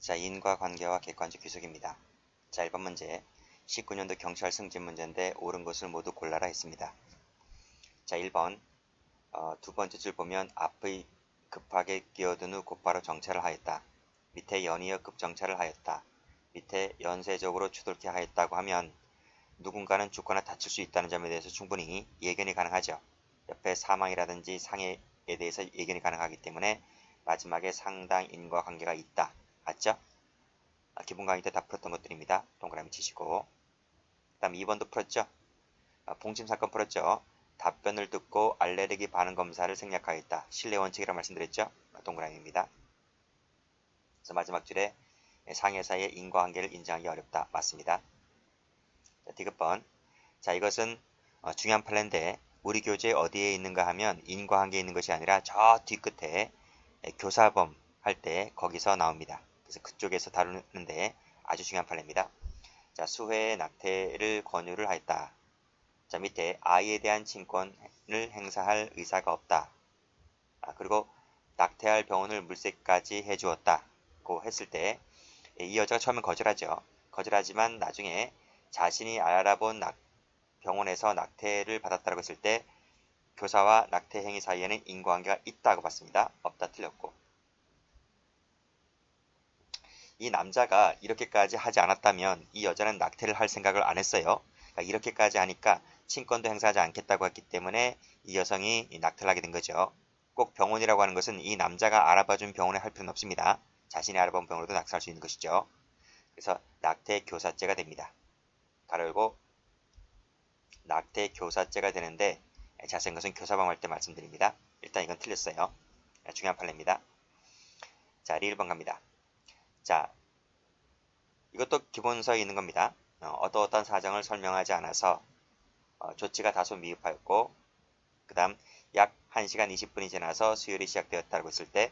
자, 인과관계와 객관적 규석입니다. 자, 1번 문제. 19년도 경찰 승진 문제인데 옳은 것을 모두 골라라 했습니다. 자, 1번. 두 번째 줄 보면 앞의 급하게 끼어든 후 곧바로 정차를 하였다. 밑에 연이어 급정차를 하였다. 밑에 연쇄적으로 추돌케 하였다고 하면 누군가는 죽거나 다칠 수 있다는 점에 대해서 충분히 예견이 가능하죠. 옆에 사망이라든지 상해에 대해서 예견이 가능하기 때문에 마지막에 상당 인과관계가 있다. 맞죠? 기본 강의 때 다 풀었던 것들입니다. 동그라미 치시고. 그 다음 2번도 풀었죠? 봉침 사건 풀었죠? 답변을 듣고 알레르기 반응 검사를 생략하였다. 신뢰 원칙이라고 말씀드렸죠? 동그라미입니다. 그래서 마지막 줄에 상해 사이의 인과관계를 인정하기 어렵다. 맞습니다. 자, 디귿번. 자, 이것은 중요한 판례인데 우리 교재 어디에 있는가 하면 인과관계에 있는 것이 아니라 저 뒤끝에 교사범 할 때 거기서 나옵니다. 그래서 그쪽에서 다루는데 아주 중요한 판례입니다. 자, 수회의 낙태를 권유를 하였다. 자, 밑에 아이에 대한 친권을 행사할 의사가 없다. 그리고 낙태할 병원을 물색까지 해주었다고 했을 때 이 여자가 처음엔 거절하죠. 거절하지만 나중에 자신이 알아본 병원에서 낙태를 받았다고 했을 때 교사와 낙태 행위 사이에는 인과관계가 있다고 봤습니다. 없다 틀렸고. 이 남자가 이렇게까지 하지 않았다면 이 여자는 낙태를 할 생각을 안 했어요. 그러니까 이렇게까지 하니까 친권도 행사하지 않겠다고 했기 때문에 이 여성이 낙태를 하게 된 거죠. 꼭 병원이라고 하는 것은 이 남자가 알아봐준 병원에 할 필요는 없습니다. 자신이 알아본 병원으로도 낙태할 수 있는 것이죠. 그래서 낙태 교사죄가 됩니다. 가로 열고 낙태 교사죄가 되는데 자세한 것은 교사범 할 때 말씀드립니다. 일단 이건 틀렸어요. 중요한 판례입니다. 자, 1번 갑니다. 자, 이것도 기본서에 있는 겁니다. 어떠어떤 사정을 설명하지 않아서 조치가 다소 미흡하였고 그 다음 약 1시간 20분이 지나서 수혈이 시작되었다고 했을 때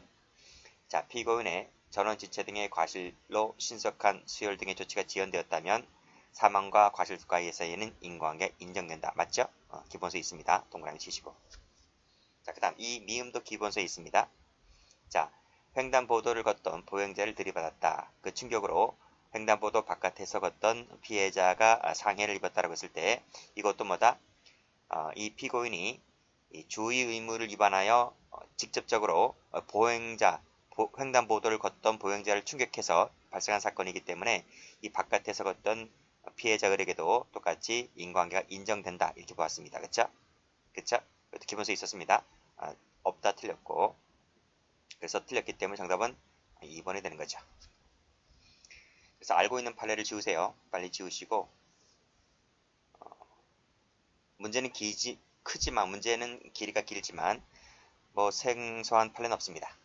자, 피고인의 전원 지체 등의 과실로 신속한 수혈 등의 조치가 지연되었다면 사망과 과실 사이에는 인과관계 인정된다. 맞죠? 기본서에 있습니다. 동그라미 치시고. 자, 그 다음 이 미음도 기본서에 있습니다. 자, 횡단보도를 걷던 보행자를 들이받았다. 그 충격으로 횡단보도 바깥에서 걷던 피해자가 상해를 입었다고 했을 때 이것도 뭐다? 이 피고인이 이 주의 의무를 위반하여 직접적으로 횡단보도를 걷던 보행자를 충격해서 발생한 사건이기 때문에 이 바깥에서 걷던 피해자 을에게도 똑같이 인과관계가 인정된다. 이렇게 보았습니다. 그쵸? 그쵸? 이것도 기본서에 있었습니다. 없다 틀렸고 그래서 틀렸기 때문에 정답은 2번이 되는 거죠. 그래서 알고 있는 판례를 지우세요. 빨리 지우시고 문제는 크지만 문제는 길이가 길지만 뭐 생소한 판례는 없습니다.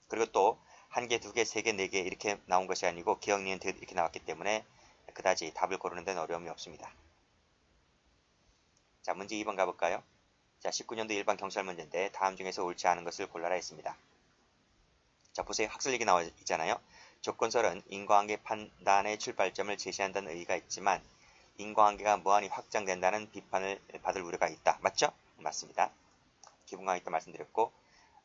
그리고 또 1개, 2개, 3개, 4개 이렇게 나온 것이 아니고 기억, 니은, 이렇게 나왔기 때문에 그다지 답을 고르는 데는 어려움이 없습니다. 자, 문제 2번 가볼까요? 자, 19년도 일반 경찰 문제인데 다음 중에서 옳지 않은 것을 골라라 했습니다. 자, 보세요. 학설얘기 나와 있잖아요. 조건설은 인과관계 판단의 출발점을 제시한다는 의의가 있지만 인과관계가 무한히 확장된다는 비판을 받을 우려가 있다. 맞죠? 맞습니다. 기본 강의 때 말씀드렸고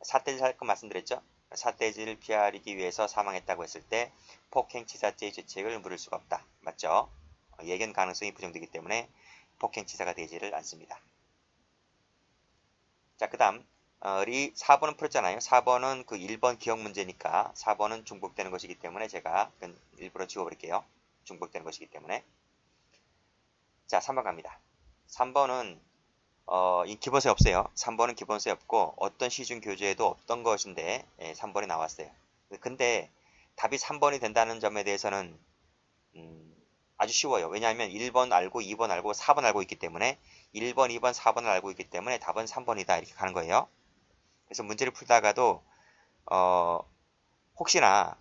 사태질 사건 말씀드렸죠? 사태질을 피하기 위해서 사망했다고 했을 때 폭행치사죄의 죄책을 물을 수가 없다. 맞죠? 예견 가능성이 부정되기 때문에 폭행치사가 되지를 않습니다. 자, 그 다음 우리 4번은 풀었잖아요. 4번은 그 1번 기억 문제니까 4번은 중복되는 것이기 때문에 제가 일부러 지워버릴게요. 중복되는 것이기 때문에. 자, 3번 갑니다. 3번은 이 기본서에 없어요. 3번은 기본서에 없고 어떤 시중 교재에도 없던 것인데 3번이 나왔어요. 근데 답이 3번이 된다는 점에 대해서는 아주 쉬워요. 왜냐하면 1번 알고 2번 알고 4번 알고 있기 때문에 1번, 2번, 4번을 알고 있기 때문에 답은 3번이다 이렇게 가는 거예요. 그래서 문제를 풀다가도 혹시나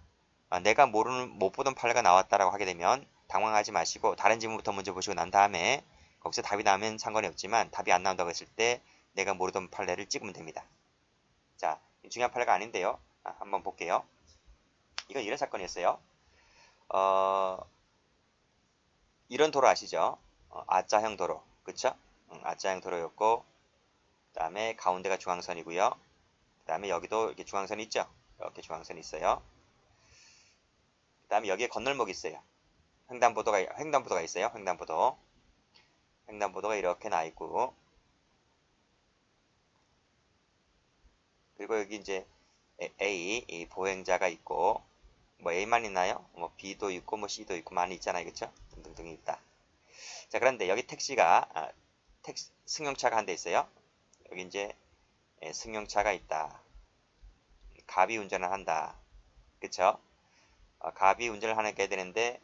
내가 못 보던 판례가 나왔다라고 하게 되면 당황하지 마시고 다른 질문부터 먼저 보시고 난 다음에 거기서 답이 나오면 상관이 없지만 답이 안 나온다고 했을 때 내가 모르던 판례를 찍으면 됩니다. 자, 중요한 판례가 아닌데요. 한번 볼게요. 이건 이런 사건이었어요. 이런 도로 아시죠? A자형 도로. 그쵸? A자형 도로였고 그 다음에 가운데가 중앙선이고요. 그 다음에 여기도 이렇게 중앙선이 있죠? 이렇게 중앙선이 있어요. 다음에 여기에 건널목이 있어요. 횡단보도가 있어요. 횡단보도가 이렇게 나 있고, 그리고 여기 이제 A, 이 보행자가 있고, 뭐 A만 있나요? 뭐 B도 있고, 뭐 C도 있고, 많이 있잖아요. 그쵸? 등등등이 있다. 자, 그런데 여기 승용차가 한 대 있어요. 여기 이제 승용차가 있다. 갑이 운전을 한다. 그쵸? 갑이 운전을 하게 되는데,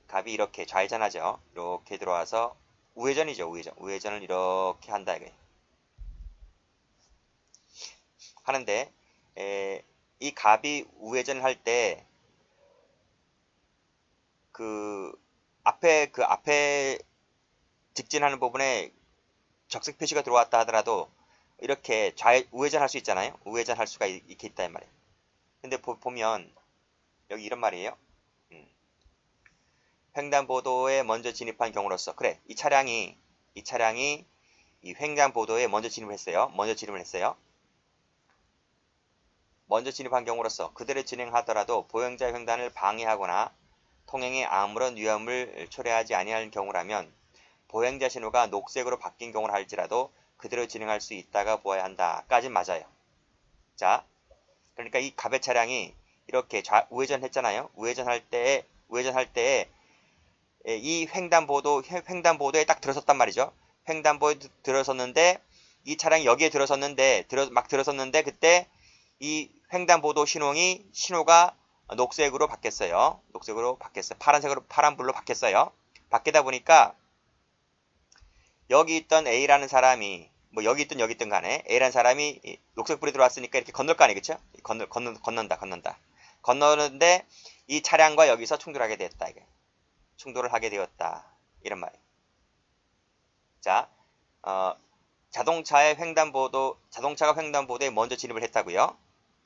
갑이 이렇게 좌회전하죠. 이렇게 들어와서 우회전이죠. 우회전을 이렇게 한다. 이게. 하는데 이 갑이 우회전을 할 때 그 앞에 직진하는 부분에 적색 표시가 들어왔다 하더라도 이렇게 우회전할 수 있잖아요. 우회전할 수가 이렇게 있다 이 말이에요. 근데 보면 여기 이런 말이에요. 횡단보도에 먼저 진입한 경우로서 그래 이 차량이 이 횡단보도에 먼저 진입을 했어요. 먼저 진입한 경우로서 그대로 진행하더라도 보행자 횡단을 방해하거나 통행에 아무런 위험을 초래하지 아니할 경우라면 보행자 신호가 녹색으로 바뀐 경우라 할지라도 그대로 진행할 수 있다가 보아야 한다. 까진 맞아요. 자, 그러니까 이 갑의 차량이 이렇게 우회전했잖아요. 우회전할 때에 이 횡단보도에 딱 들어섰단 말이죠. 횡단보도에 들어섰는데 이 차량이 여기에 막 들어섰는데 그때 이 횡단보도 신호가 녹색으로 바뀌었어요. 파란불로 바뀌었어요. 바뀌다 보니까 여기 있던 A라는 사람이 뭐 여기 있든 간에 A라는 사람이 녹색불이 들어왔으니까 이렇게 건널 거 아니에요. 그쵸? 건넌다. 건너는데 이 차량과 여기서 충돌하게 됐다. 이게. 충돌을 하게 되었다. 이런 말이에요. 자, 자동차가 횡단보도에 먼저 진입을 했다고요.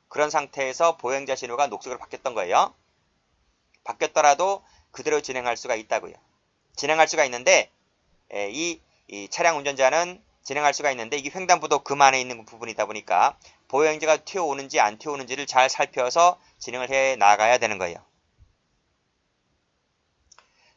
그런 상태에서 보행자 신호가 녹색으로 바뀌었던 거예요. 바뀌었더라도 그대로 진행할 수가 있다고요. 진행할 수가 있는데 이 차량 운전자는 진행할 수가 있는데 이게 횡단보도 금 안에 있는 부분이다 보니까 보행자가 튀어오는지 안 튀어오는지를 잘 살펴서 진행을 해 나가야 되는 거예요.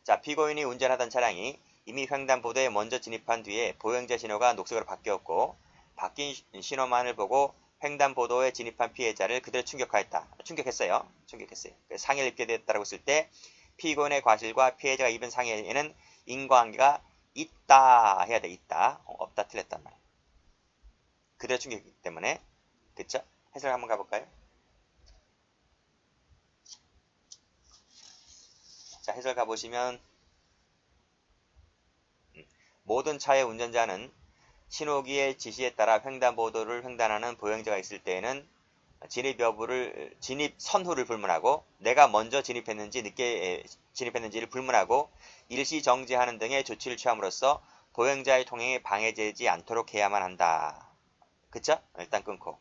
자, 피고인이 운전하던 차량이 이미 횡단보도에 먼저 진입한 뒤에 보행자 신호가 녹색으로 바뀌었고 바뀐 신호만을 보고 횡단보도에 진입한 피해자를 그대로 충격했어요. 상해를 입게 됐다고 했을 때 피고인의 과실과 피해자가 입은 상해에는 인과관계가 있다 해야 돼. 있다. 없다 틀렸단 말이에요. 그대로 충격했기 때문에. 그쵸? 해설 한번 가볼까요? 자, 해설 가보시면 모든 차의 운전자는 신호기의 지시에 따라 횡단보도를 횡단하는 보행자가 있을 때에는 진입 선후를 불문하고 내가 먼저 진입했는지 늦게 진입했는지를 불문하고 일시 정지하는 등의 조치를 취함으로써 보행자의 통행에 방해되지 않도록 해야만 한다. 그쵸? 일단 끊고.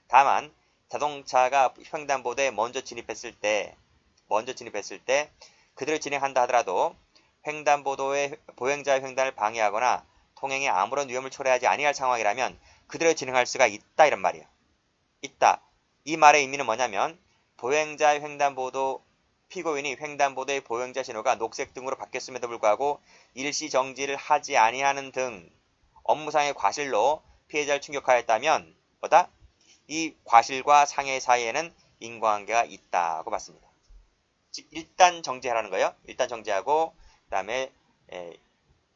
다만 자동차가 횡단보도에 먼저 진입했을 때 그대로 진행한다 하더라도 횡단보도에 보행자의 횡단을 방해하거나 통행에 아무런 위험을 초래하지 아니할 상황이라면 그대로 진행할 수가 있다 이런 말이에요. 있다. 이 말의 의미는 뭐냐면 피고인이 횡단보도의 보행자 신호가 녹색 등으로 바뀌었음에도 불구하고 일시 정지를 하지 아니하는 등 업무상의 과실로 피해자를 충격하였다면 이 과실과 상해 사이에는 인과관계가 있다고 봤습니다. 즉 일단 정지하라는 거예요. 일단 정지하고 그다음에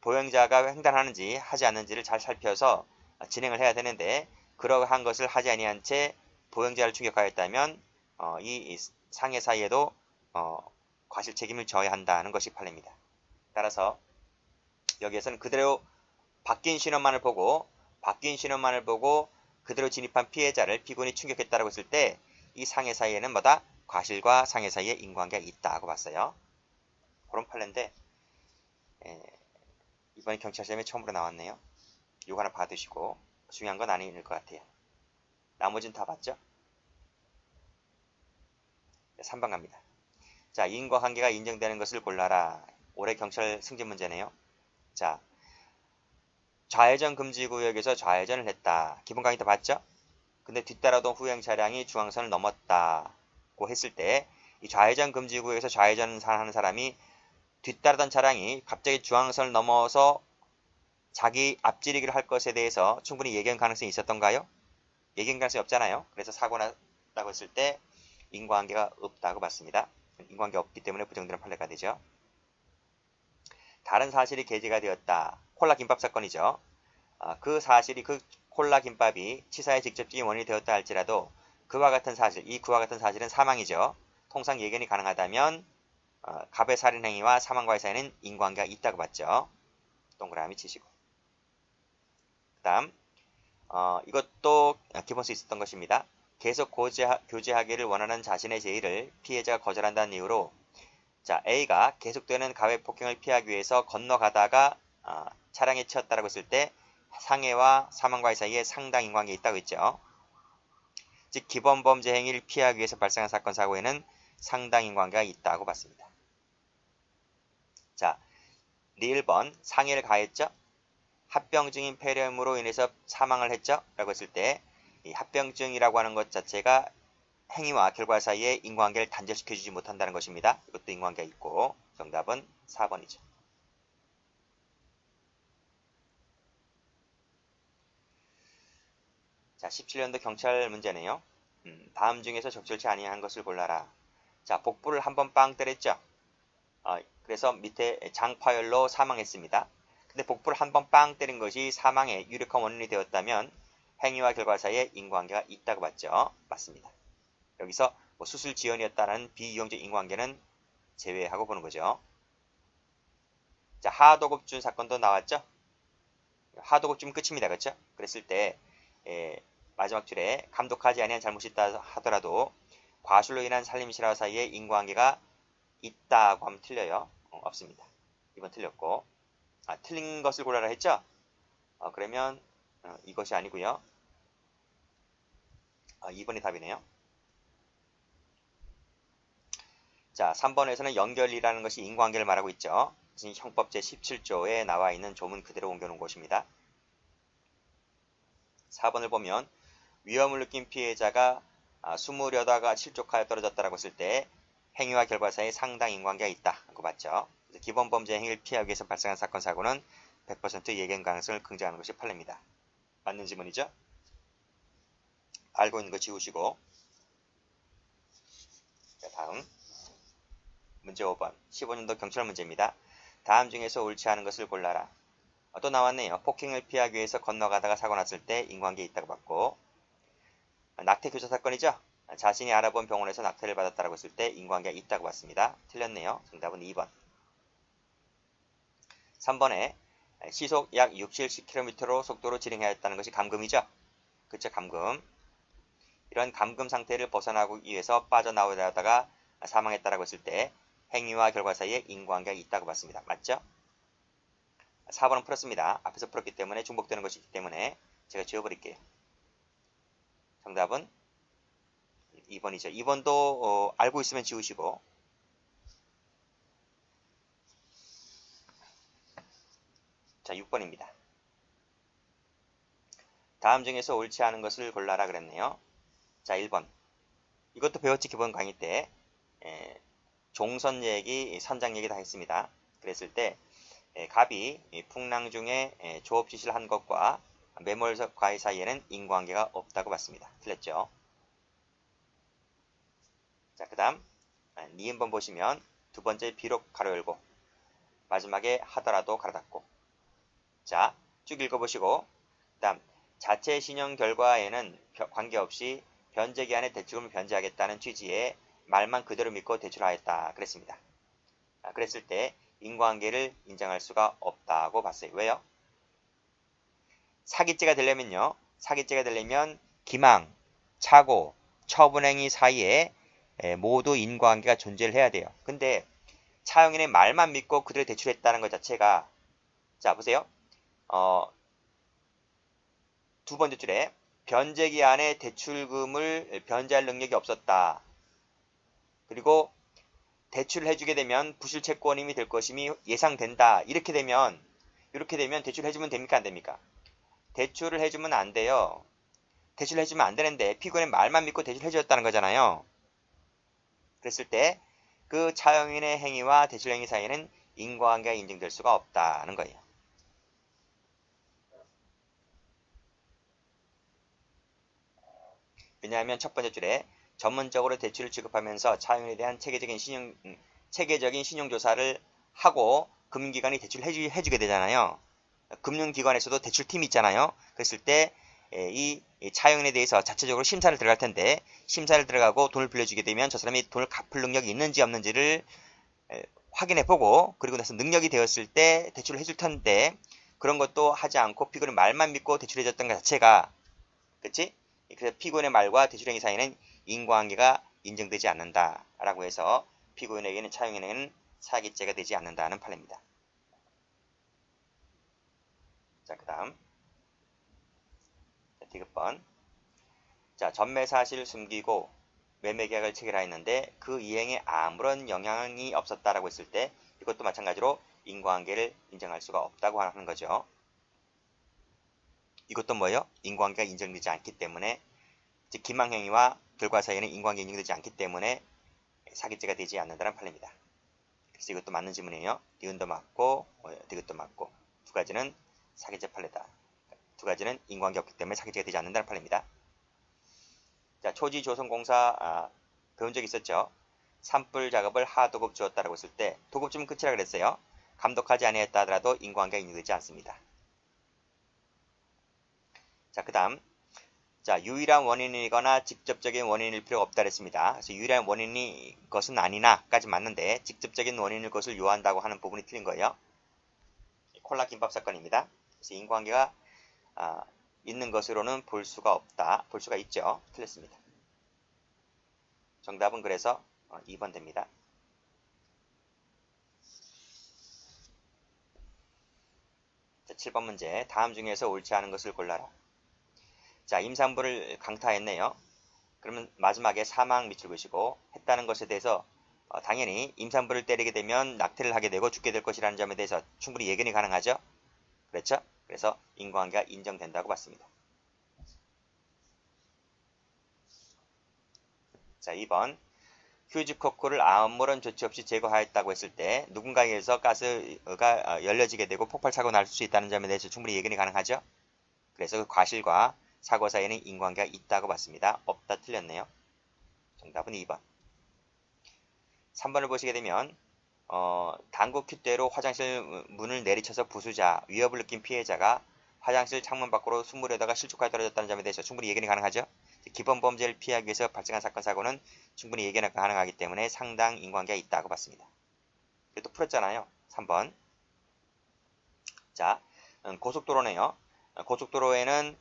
보행자가 횡단하는지 하지 않는지를 잘 살펴서 진행을 해야 되는데 그러한 것을 하지 아니한 채 보행자를 충격하였다면 이 상해 사이에도 과실 책임을 져야 한다는 것이 판례입니다. 따라서 여기에서는 그대로 바뀐 신호만을 보고 그대로 진입한 피해자를 피고인이 충격했다고 했을 때 이 상해 사이에는 과실과 상해 사이에 인과관계가 있다고 봤어요. 그런 판례인데 이번에 경찰시험에 처음으로 나왔네요. 이거 하나 봐두시고 중요한 건 아닐 것 같아요. 나머지는 다 봤죠? 3번 갑니다. 자, 인과관계가 인정되는 것을 골라라. 올해 경찰 승진 문제네요. 자, 좌회전 금지구역에서 좌회전을 했다. 기본 강의 때 봤죠? 근데 뒤따라오던 후행 차량이 중앙선을 넘었다고 했을 때 이 좌회전 금지 구역에서 좌회전하는 사람이 뒤따르던 차량이 갑자기 중앙선을 넘어서 자기 앞지르기를 할 것에 대해서 충분히 예견 가능성이 있었던가요? 예견 가능성이 없잖아요. 그래서 사고 났다고 했을 때 인과관계가 없다고 봤습니다. 인과관계 없기 때문에 부정되는 판례가 되죠. 다른 사실이 게재가 되었다. 콜라 김밥 사건이죠. 그 사실이 그 콜라 김밥이 치사의 직접적인 원인이 되었다 할지라도 그와 같은 사실은 사망이죠. 통상 예견이 가능하다면 갑의 살인행위와 사망과의 사이에는 인과관계가 있다고 봤죠. 동그라미 치시고. 그 다음 이것도 기본수 있었던 것입니다. 계속 교제하기를 원하는 자신의 제의를 피해자가 거절한다는 이유로 자 A가 계속되는 가해 폭행을 피하기 위해서 건너가다가 차량에 치였다고 했을 때 상해와 사망과의 사이에 상당 인과관계가 있다고 했죠. 즉 기본 범죄 행위를 피하기 위해서 발생한 사건 사고에는 상당 인과관계가 있다고 봤습니다. 자, 1번 상해를 가했죠. 합병증인 폐렴으로 인해서 사망을 했죠. 라고 했을 때 이 합병증이라고 하는 것 자체가 행위와 결과 사이에 인과관계를 단절시켜주지 못한다는 것입니다. 이것도 인과관계가 있고 정답은 4번이죠. 자, 17년도 경찰 문제네요. 다음 중에서 적절치 아니한 것을 골라라. 자, 복부를 한번 빵 때렸죠. 그래서 밑에 장파열로 사망했습니다. 근데 복부를 한번 빵 때린 것이 사망의 유력한 원인이 되었다면 행위와 결과 사이에 인과관계가 있다고 봤죠. 맞습니다. 여기서 뭐 수술 지연이었다는 비이용적 인과관계는 제외하고 보는 거죠. 자, 하도급준 사건도 나왔죠. 하도급준 끝입니다. 그렇죠? 그랬을 때 마지막 줄에 감독하지 아니한 잘못이 있다 하더라도 과실로 인한 살림실화 사이에 인과관계가 있다고 하면 틀려요. 없습니다. 이번 틀렸고 틀린 것을 골라라 했죠? 그러면 이것이 아니고요. 2번이 답이네요. 자, 3번에서는 연결이라는 것이 인과관계를 말하고 있죠. 형법 제17조에 나와 있는 조문 그대로 옮겨놓은 것입니다. 4번을 보면 위험을 느낀 피해자가 숨으려다가 실족하여 떨어졌다고 했을 때 행위와 결과 사이에 상당 인과관계가 있다고 봤죠. 기본 범죄 행위를 피하기 위해서 발생한 사건 사고는 100% 예견 가능성을 긍정하는 것이 판례입니다. 맞는 지문이죠? 알고 있는 거 지우시고. 자, 다음 문제 5번 15년도 경찰 문제입니다. 다음 중에서 옳지 않은 것을 골라라. 또 나왔네요. 폭행을 피하기 위해서 건너가다가 사고 났을 때 인과관계 있다고 봤고 낙태 교사 사건이죠. 자신이 알아본 병원에서 낙태를 받았다고 했을 때 인과관계가 있다고 봤습니다. 틀렸네요. 정답은 2번. 3번에 시속 약 60km로 속도로 진행하였다는 것이 감금이죠. 그쵸, 감금. 이런 감금 상태를 벗어나기 위해서 빠져나오다가 사망했다고 했을 때 행위와 결과 사이에 인과관계가 있다고 봤습니다. 맞죠? 4번은 풀었습니다. 앞에서 풀었기 때문에 중복되는 것이 있기 때문에 제가 지워버릴게요. 정답은 2번이죠. 2번도 알고 있으면 지우시고. 자, 6번입니다. 다음 중에서 옳지 않은 것을 골라라 그랬네요. 자, 1번. 이것도 배웠지 기본 강의 때. 종선 얘기, 선장 얘기 다 했습니다. 그랬을 때 갑이 풍랑 중에 조업 지시를 한 것과 매몰과의 사이에는 인과관계가 없다고 봤습니다. 틀렸죠? 자, 그 다음 니은번 보시면 두 번째 비록 가로 열고 마지막에 하더라도 가로 닫고. 자, 쭉 읽어보시고 그 다음 자체 신용 결과에는 관계없이 변제기한에 대출금을 변제하겠다는 취지의 말만 그대로 믿고 대출하였다 그랬습니다. 그랬을 때 인과관계를 인정할 수가 없다고 봤어요. 왜요? 사기죄가 되려면 기망, 착오, 처분행위 사이에 모두 인과관계가 존재를 해야 돼요. 근데 차용인의 말만 믿고 그대로 대출했다는 것 자체가 자 보세요. 두 번째 줄에 변제기한에 대출금을 변제할 능력이 없었다. 그리고 대출을 해주게 되면 부실채권임이 될 것임이 예상된다. 이렇게 되면 대출을 해주면 됩니까? 안 됩니까? 대출을 해주면 안 돼요. 대출을 해주면 안 되는데 피고인의 말만 믿고 대출을 해줬다는 거잖아요. 그랬을 때 그 차용인의 행위와 대출 행위 사이에는 인과관계가 인정될 수가 없다는 거예요. 왜냐하면 첫 번째 줄에 전문적으로 대출을 지급하면서 차용인에 대한 체계적인 신용조사를 하고 금융기관이 대출을 해주게 되잖아요. 금융기관에서도 대출팀이 있잖아요. 그랬을 때 이 차용인에 대해서 자체적으로 심사를 들어갈 텐데 심사를 들어가고 돈을 빌려주게 되면 저 사람이 돈을 갚을 능력이 있는지 없는지를 확인해보고 그리고 나서 능력이 되었을 때 대출을 해줄 텐데 그런 것도 하지 않고 피고인의 말만 믿고 대출해줬던 것 자체가 그치? 그래서 피고인의 말과 대출행위 사이에는 인과관계가 인정되지 않는다라고 해서 피고인에게는 차용인에게는 사기죄가 되지 않는다는 판례입니다. 자, 그 다음 디귿번. 자, 전매 사실을 숨기고 매매 계약을 체결하였는데 그 이행에 아무런 영향이 없었다라고 했을 때 이것도 마찬가지로 인과관계를 인정할 수가 없다고 하는 거죠. 이것도 뭐예요? 인과관계가 인정되지 않기 때문에 즉 기망행위와 결과 사이에는 인과관계가 인정되지 않기 때문에 사기죄가 되지 않는다는 판례입니다. 그래서 이것도 맞는 질문이에요. 니은도 맞고 디귿도 맞고 두 가지는 사기죄 판례다. 두 가지는 인과관계 없기 때문에 사기죄가 되지 않는다는 판례입니다. 자, 초지조선공사 배운 적 있었죠? 산불 작업을 하도급 주었다라고 했을 때 도급주면 끝이라 그랬어요. 감독하지 아니했다 하더라도 인과관계가 인정되지 않습니다. 자, 그 다음 자, 유일한 원인이거나 직접적인 원인일 필요가 없다 그랬습니다. 그래서 유일한 원인이 것은 아니나까지 맞는데 직접적인 원인일 것을 요한다고 하는 부분이 틀린 거예요. 콜라 김밥 사건입니다. 그래서 인과관계가 있는 것으로는 볼 수가 없다. 볼 수가 있죠. 틀렸습니다. 정답은 그래서 2번 됩니다. 자, 7번 문제. 다음 중에서 옳지 않은 것을 골라라. 자, 임산부를 강타했네요. 그러면 마지막에 사망 밑줄 그시고 했다는 것에 대해서 당연히 임산부를 때리게 되면 낙태를 하게 되고 죽게 될 것이라는 점에 대해서 충분히 예견이 가능하죠. 그렇죠? 그래서 인과관계가 인정된다고 봤습니다. 자, 2번 휴지코크를 아무런 조치 없이 제거하였다고 했을 때 누군가에 의해서 가스가 열려지게 되고 폭발 사고가 날 수 있다는 점에 대해서 충분히 예견이 가능하죠. 그래서 그 과실과 사고 사이에는 인과관계가 있다고 봤습니다. 없다 틀렸네요. 정답은 2번. 3번을 보시게 되면 당구 큐대로 화장실 문을 내리쳐서 부수자 위협을 느낀 피해자가 화장실 창문 밖으로 수물에다가 실족하여 떨어졌다는 점에 대해서 충분히 예견이 가능하죠. 기본 범죄를 피하기 위해서 발생한 사건 사고는 충분히 예견이 가능하기 때문에 상당 인과관계가 있다고 봤습니다. 그리고 또 풀었잖아요. 3번. 자, 고속도로네요. 고속도로에는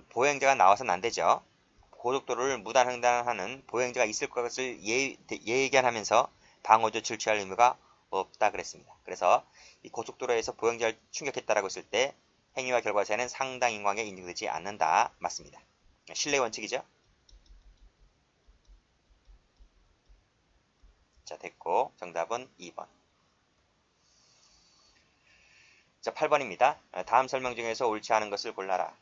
보행자가 나와서는 안 되죠. 고속도로를 무단 횡단하는 보행자가 있을 것을 예견하면서 방어 조치를 취할 의무가 없다 그랬습니다. 그래서 이 고속도로에서 보행자를 충격했다라고 했을 때 행위와 결과 사이에는 상당 인과관계가 인정되지 않는다. 맞습니다. 신뢰 원칙이죠. 자, 됐고 정답은 2번. 자, 8번입니다. 다음 설명 중에서 옳지 않은 것을 골라라.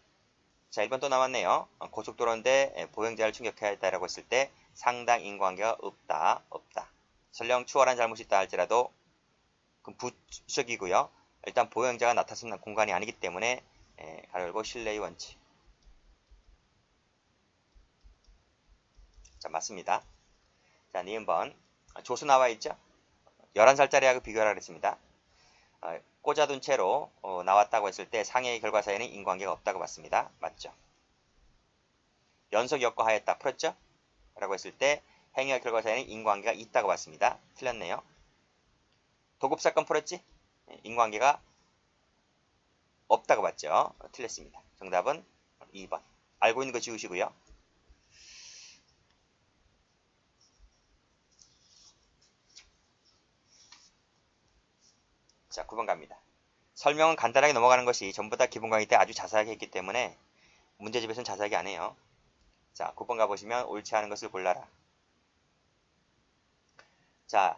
자, 1번 또 나왔네요. 고속도로인데 보행자를 충격했다라고 했을 때 상당 인과관계가 없다. 설령 추월한 잘못이 있다 할지라도 그 부적이고요. 일단 보행자가 나타서는 공간이 아니기 때문에 가로 열고 신뢰의 원칙. 자, 맞습니다. 자, 니은번 조수 나와 있죠? 11살짜리하고 비교하라 그랬습니다. 꽂아둔 채로 나왔다고 했을 때 상해의 결과 사이에는 인과관계가 없다고 봤습니다. 맞죠? 연속 역과하였다. 풀었죠? 라고 했을 때 행위와 결과 사이에는 인과관계가 있다고 봤습니다. 틀렸네요. 도급사건 풀었지? 인과관계가 없다고 봤죠? 틀렸습니다. 정답은 2번. 알고 있는 거 지우시고요. 자, 9번 갑니다. 설명은 간단하게 넘어가는 것이 전부 다 기본 강의 때 아주 자세하게 했기 때문에 문제집에서는 자세하게 안 해요. 자, 9번 가보시면 옳지 않은 것을 골라라. 자,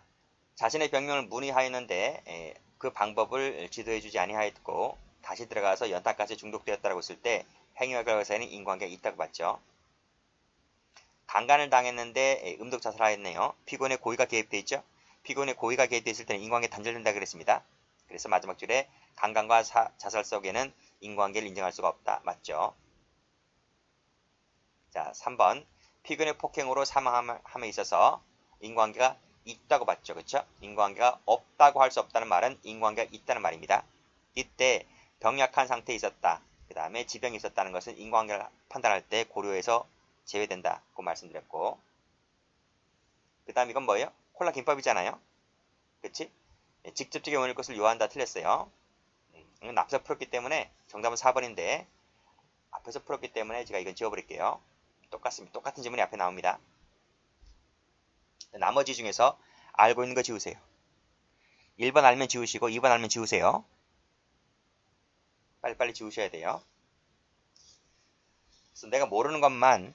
자신의 병명을 문의하였는데 그 방법을 지도해주지 아니하였고 다시 들어가서 연탄가스에 중독되었다고 했을 때 행위와 결과 사이에는 인과관계가 있다고 봤죠. 강간을 당했는데 음독 자살하였네요. 피고인의 고의가 개입되어 있죠. 피고인의 고의가 개입되어 있을 때는 인과관계 단절된다 그랬습니다. 그래서 마지막 줄에 강간과 자살 속에는 인과관계를 인정할 수가 없다. 맞죠? 자, 3번. 피고인의 폭행으로 사망함에 있어서 인과관계가 있다고 봤죠. 그쵸? 인과관계가 없다고 할 수 없다는 말은 인과관계가 있다는 말입니다. 이때 병약한 상태에 있었다. 그 다음에 지병이 있었다는 것은 인과관계를 판단할 때 고려해서 제외된다고 말씀드렸고, 그 다음 이건 뭐예요? 콜라 김밥이잖아요. 그치? 직접적인 원일 것을 요한다. 틀렸어요. 이건 앞에서 풀었기 때문에 정답은 4번인데 앞에서 풀었기 때문에 제가 이건 지워버릴게요. 똑같습니다. 똑같은 지문이 앞에 나옵니다. 나머지 중에서 알고 있는 거 지우세요. 1번 알면 지우시고 2번 알면 지우세요. 빨리빨리 지우셔야 돼요. 그래서 내가 모르는 것만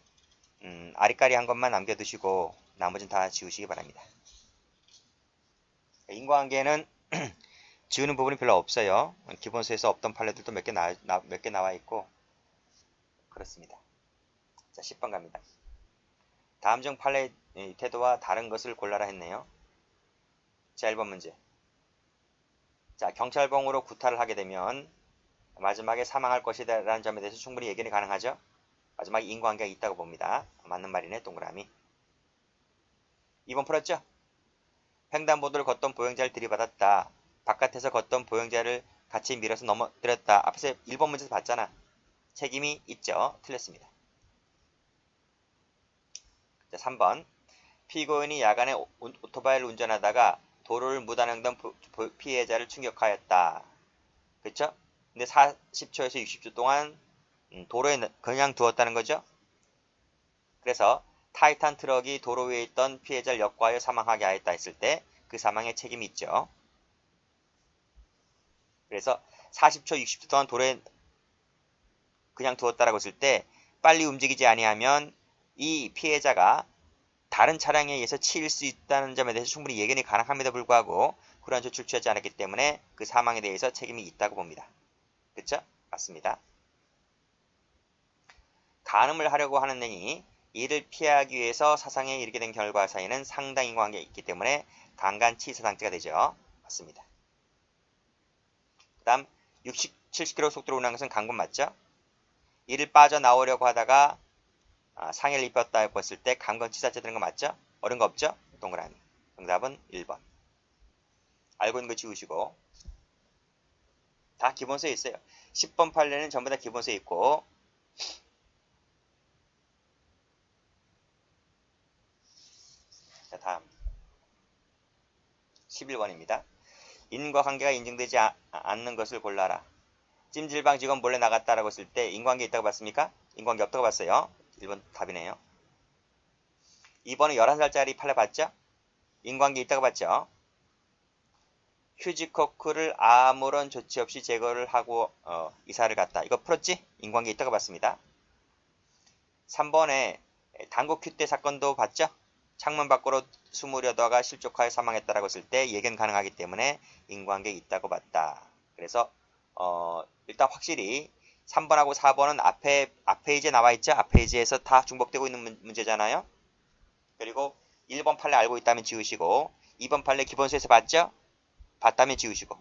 아리까리한 것만 남겨두시고 나머지는 다 지우시기 바랍니다. 인과관계는 지우는 부분이 별로 없어요. 기본서에서 없던 판례들도 몇 개 나와 있고 그렇습니다. 자, 10번 갑니다. 다음 중 판례 태도와 다른 것을 골라라 했네요. 자, 1번 문제. 자, 경찰봉으로 구타를 하게 되면 마지막에 사망할 것이다 라는 점에 대해서 충분히 예견이 가능하죠. 마지막에 인과관계가 있다고 봅니다. 맞는 말이네. 동그라미. 2번 풀었죠? 횡단보도를 걷던 보행자를 들이받았다. 바깥에서 걷던 보행자를 같이 밀어서 넘어뜨렸다. 앞에서 1번 문제에서 봤잖아. 책임이 있죠. 틀렸습니다. 자, 3번. 피고인이 야간에 오토바이를 운전하다가 도로를 무단횡단 피해자를 충격하였다. 그쵸? 근데 40초에서 60초 동안 도로에 그냥 두었다는 거죠. 그래서 타이탄 트럭이 도로 위에 있던 피해자를 역과하여 사망하게 하였다 했을 때 그 사망에 책임이 있죠. 그래서 40초, 60초 동안 도로에 그냥 두었다라고 했을 때 빨리 움직이지 아니하면 이 피해자가 다른 차량에 의해서 치일 수 있다는 점에 대해서 충분히 예견이 가능함에도 불구하고 그러한 조치를 취하지 않았기 때문에 그 사망에 대해서 책임이 있다고 봅니다. 그쵸? 맞습니다. 간음을 하려고 하는 놈이 이를 피하기 위해서 사상에 이르게 된 결과 사이에는 상당 인과관계가 있기 때문에 강간치사상죄가 되죠. 맞습니다. 그 다음 60, 70km 속도로 운행하는 것은 강간 맞죠? 이를 빠져나오려고 하다가 상해를 입혔다고 했을 때 강간치사죄 되는 거 맞죠? 어려운 거 없죠? 동그라미. 정답은 1번. 알고 있는 거 지우시고 다 기본서에 있어요. 10번 판례는 전부 다 기본서에 있고 자, 다음 11번입니다. 인과관계가 인정되지 않는 것을 골라라. 찜질방 직원 몰래 나갔다라고 했을 때 인과관계 있다고 봤습니까? 인과관계 없다고 봤어요. 1번 답이네요. 2번은 11살짜리 판례 봤죠? 인과관계 있다고 봤죠? 휴지코크를 아무런 조치 없이 제거를 하고 이사를 갔다. 이거 풀었지? 인과관계 있다고 봤습니다. 3번에 당구 큐대 사건도 봤죠? 창문 밖으로 숨으려다가 실족하여 사망했다라고 했을 때 예견 가능하기 때문에 인과관계 있다고 봤다. 그래서 일단 확실히 3번하고 4번은 앞에 페이지에 나와 있죠? 앞 페이지에서 다 중복되고 있는 문제잖아요. 그리고 1번 판례 알고 있다면 지우시고 2번 판례 기본서에서 봤죠? 봤다면 지우시고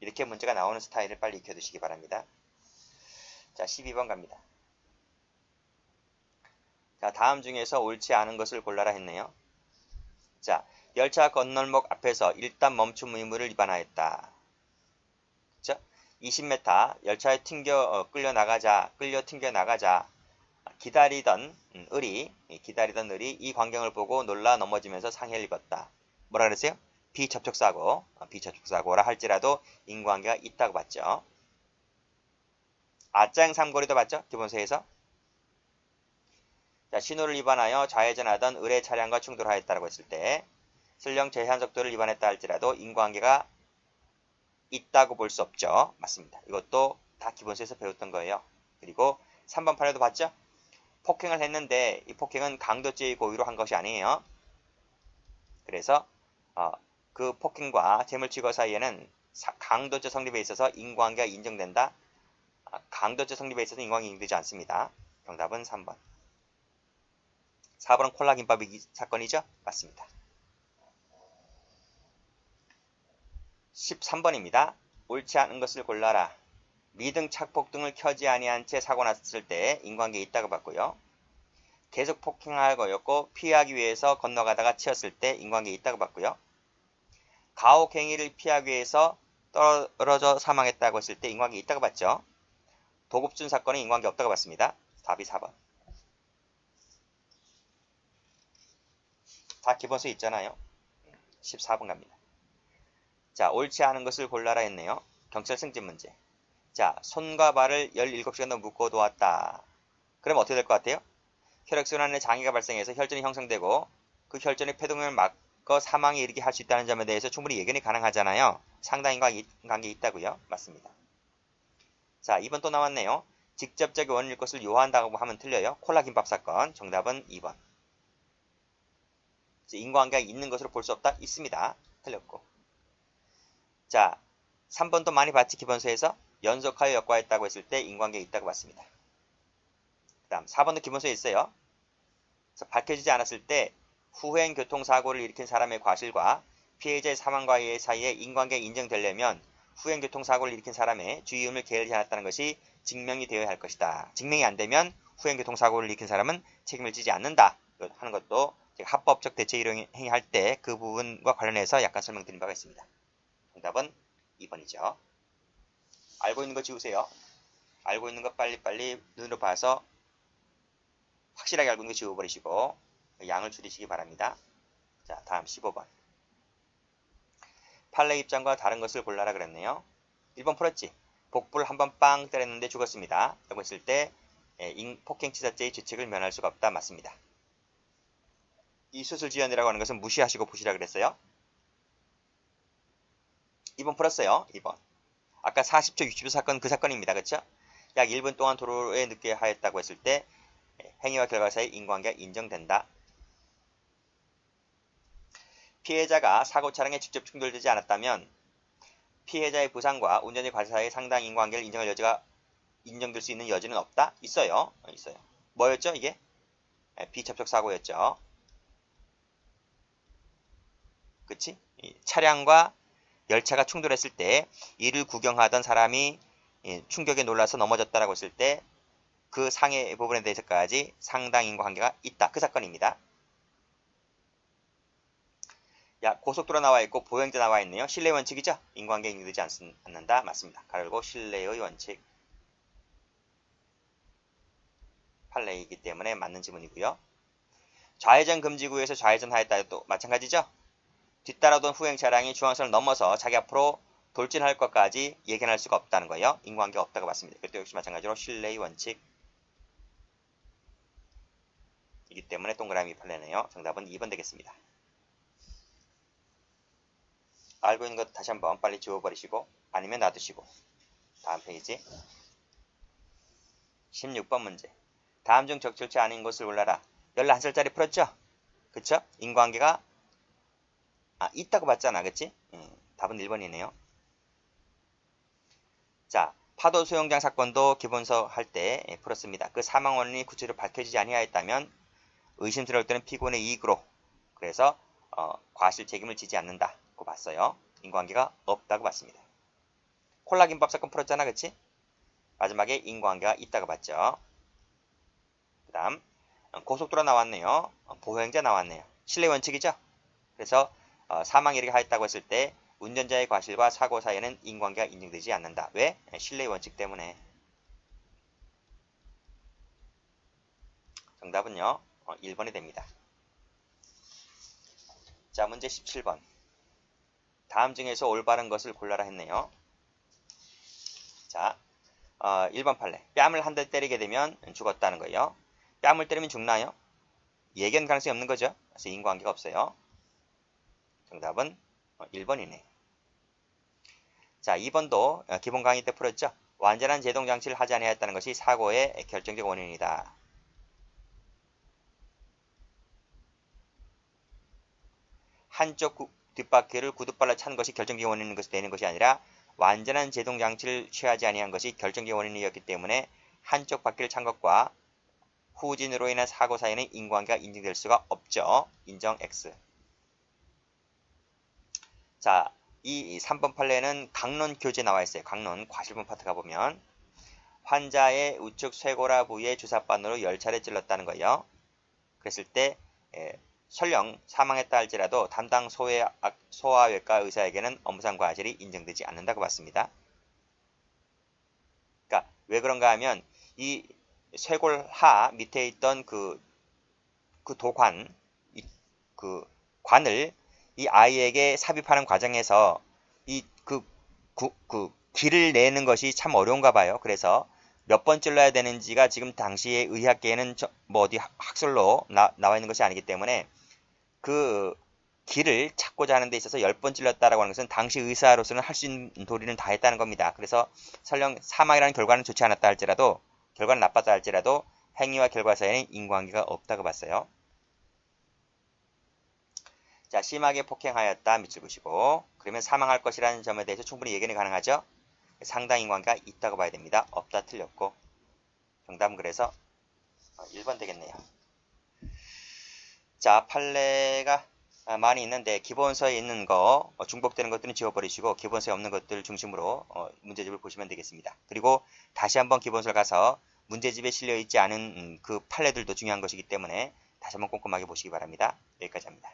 이렇게 문제가 나오는 스타일을 빨리 익혀두시기 바랍니다. 자, 12번 갑니다. 자, 다음 중에서 옳지 않은 것을 골라라 했네요. 자, 열차 건널목 앞에서 일단 멈춤 의무를 위반하였다. 그쵸? 20m 열차에 끌려 튕겨 나가자 기다리던 을이 이 광경을 보고 놀라 넘어지면서 상해를 입었다. 뭐라 그랬어요? 비접촉사고라 할지라도 인과관계가 있다고 봤죠. 아짱 삼거리도 봤죠? 기본서에서. 자, 신호를 위반하여 좌회전하던 을의 차량과 충돌하였다고 했을 때 설령 제한속도를 위반했다 할지라도 인과관계가 있다고 볼 수 없죠. 맞습니다. 이것도 다 기본서에서 배웠던 거예요. 그리고 3번 판례도 봤죠? 폭행을 했는데 이 폭행은 강도죄의 고의로 한 것이 아니에요. 그래서 그 폭행과 재물취거 사이에는 강도죄 성립에 있어서 인과관계가 인정된다. 강도죄 성립에 있어서 인과관계가 인정되지 않습니다. 정답은 3번. 4번은 콜라 김밥 위기 사건이죠? 맞습니다. 13번입니다. 옳지 않은 것을 골라라. 미등 착폭등을 켜지 아니한 채 사고 났을 때 인과관계 있다고 봤고요. 계속 폭행할 거였고 피하기 위해서 건너가다가 치였을 때 인과관계 있다고 봤고요. 가혹행위를 피하기 위해서 떨어져 사망했다고 했을 때 인과관계 있다고 봤죠. 도급준 사건은 인과관계 없다고 봤습니다. 답이 4번. 다 기본서 있잖아요. 14번 갑니다. 자, 옳지 않은 것을 골라라 했네요. 경찰 승진 문제. 자, 손과 발을 17시간 더 묶어 두었다. 그럼 어떻게 될 것 같아요? 혈액순환에 장애가 발생해서 혈전이 형성되고 그 혈전의 폐동을 막고 사망에 이르게 할 수 있다는 점에 대해서 충분히 예견이 가능하잖아요. 상당히 관계 있다고요? 맞습니다. 자, 2번 또 나왔네요. 직접적인 원인일 것을 요한다고 하면 틀려요. 콜라 김밥 사건. 정답은 2번. 인과관계가 있는 것으로 볼 수 없다? 있습니다. 틀렸고. 자, 3번도 많이 봤지 기본서에서 연속하여 역과했다고 했을 때 인과관계가 있다고 봤습니다. 그 다음 4번도 기본서에 있어요. 밝혀지지 않았을 때 후행 교통사고를 일으킨 사람의 과실과 피해자의 사망과 사이에 인과관계가 인정되려면 후행 교통사고를 일으킨 사람의 주의음을 게을리 않았다는 것이 증명이 되어야 할 것이다. 증명이 안 되면 후행 교통사고를 일으킨 사람은 책임을 지지 않는다 하는 것도 제가 합법적 대체 행위할 때 그 부분과 관련해서 약간 설명드린 바가 있습니다. 정답은 2번이죠. 알고 있는 거 지우세요. 알고 있는 거 빨리빨리 눈으로 봐서 확실하게 알고 있는 거 지워버리시고 양을 줄이시기 바랍니다. 자, 다음 15번. 판례 입장과 다른 것을 골라라 그랬네요. 1번 풀었지. 복부를 한번 빵 때렸는데 죽었습니다. 라고 했을 때 폭행치사죄의 죄책을 면할 수가 없다. 맞습니다. 이 수술 지연이라고 하는 것은 무시하시고 보시라 그랬어요. 2번 풀었어요. 2번. 아까 40초 60초 사건 그 사건입니다. 그렇죠? 약 1분 동안 도로에 늦게 하였다고 했을 때 행위와 결과 사이 인과관계가 인정된다. 피해자가 사고 차량에 직접 충돌되지 않았다면 피해자의 부상과 운전자 과실 사이의 상당 인과관계를 인정될 수 있는 여지는 없다? 있어요. 있어요. 뭐였죠 이게? 비접촉 사고였죠. 그치? 차량과 열차가 충돌했을 때 이를 구경하던 사람이 충격에 놀라서 넘어졌다라고 했을 때 그 상해 부분에 대해서까지 상당 인과관계가 있다. 그 사건입니다. 야, 고속도로 나와 있고 보행자 나와 있네요. 신뢰 원칙이죠? 인과관계 인정되지 않는다. 맞습니다. 가르고 신뢰의 원칙. 판례이기 때문에 맞는 지문이고요. 좌회전 금지구에서 좌회전하였다도 마찬가지죠? 뒤따라오던 후행 차량이 중앙선을 넘어서 자기 앞으로 돌진할 것까지 예견할 수가 없다는 거예요. 인과관계가 없다고 봤습니다. 이것도 역시 마찬가지로 신뢰의 원칙. 이기 때문에 동그라미 판례네요. 정답은 2번 되겠습니다. 알고 있는 것 다시 한번 빨리 지워버리시고 아니면 놔두시고 다음 페이지 16번 문제. 다음 중 적절치 않은 것을 골라라. 11살짜리 풀었죠? 그쵸? 인과관계가 있다고 봤잖아. 그치? 답은 1번이네요. 자, 파도 수영장 사건도 기본서 할 때 풀었습니다. 그 사망 원인이 구체적으로 밝혀지지 아니하였다면 의심스러울 때는 피고인의 이익으로 그래서 과실 책임을 지지 않는다고 봤어요. 인과관계가 없다고 봤습니다. 콜라 김밥 사건 풀었잖아. 그치? 마지막에 인과관계가 있다고 봤죠. 그 다음 고속도로 나왔네요. 보행자 나왔네요. 신뢰 원칙이죠. 그래서 사망 이르게 하였다고 했을 때 운전자의 과실과 사고 사이에는 인과관계가 인정되지 않는다. 왜? 신뢰 원칙 때문에. 정답은요. 1번이 됩니다. 자, 문제 17번. 다음 중에서 올바른 것을 골라라 했네요. 자, 1번 판례. 뺨을 한 대 때리게 되면 죽었다는 거예요. 뺨을 때리면 죽나요? 예견 가능성이 없는 거죠. 그래서 인과관계가 없어요. 정답은 1번이네. 자, 2번도 기본 강의 때 풀었죠. 완전한 제동 장치를 하지 아니하였다는 것이 사고의 결정적 원인이다. 한쪽 뒷바퀴를 구두발로 찬 것이 결정적 원인인 것이 되는 것이 아니라 완전한 제동 장치를 취하지 아니한 것이 결정적 원인이었기 때문에 한쪽 바퀴를 찬 것과 후진으로 인한 사고 사이에는 인과관계가 인정될 수가 없죠. 인정 X. 자, 이 3번 판례는 강론 교재 나와 있어요. 강론 과실분 파트 가보면 환자의 우측 쇄골화 부위에 주사바늘로 10차례 찔렀다는 거예요. 그랬을 때 설령 사망했다 할지라도 담당 소아외과 의사에게는 업무상 과실이 인정되지 않는다고 봤습니다. 그러니까 왜 그런가 하면 이 쇄골하 밑에 있던 그 도관, 그 관을 이 아이에게 삽입하는 과정에서 그 길을 내는 것이 참 어려운가 봐요. 그래서 몇 번 찔러야 되는지가 지금 당시의 의학계에는 뭐 어디 학설로 나와 있는 것이 아니기 때문에 그 길을 찾고자 하는 데 있어서 10번 찔렀다라고 하는 것은 당시 의사로서는 할 수 있는 도리는 다 했다는 겁니다. 그래서 설령 사망이라는 결과는 좋지 않았다 할지라도, 결과는 나빴다 할지라도 행위와 결과 사이에는 인과관계가 없다고 봤어요. 자, 심하게 폭행하였다 밑줄 보시고, 그러면 사망할 것이라는 점에 대해서 충분히 예견이 가능하죠? 상당 인과관계가 있다고 봐야 됩니다. 없다 틀렸고, 정답은 그래서 1번 되겠네요. 자, 판례가 많이 있는데 기본서에 있는 거 중복되는 것들은 지워버리시고 기본서에 없는 것들 중심으로 문제집을 보시면 되겠습니다. 그리고 다시 한번 기본서를 가서 문제집에 실려있지 않은 그 판례들도 중요한 것이기 때문에 다시 한번 꼼꼼하게 보시기 바랍니다. 여기까지 합니다.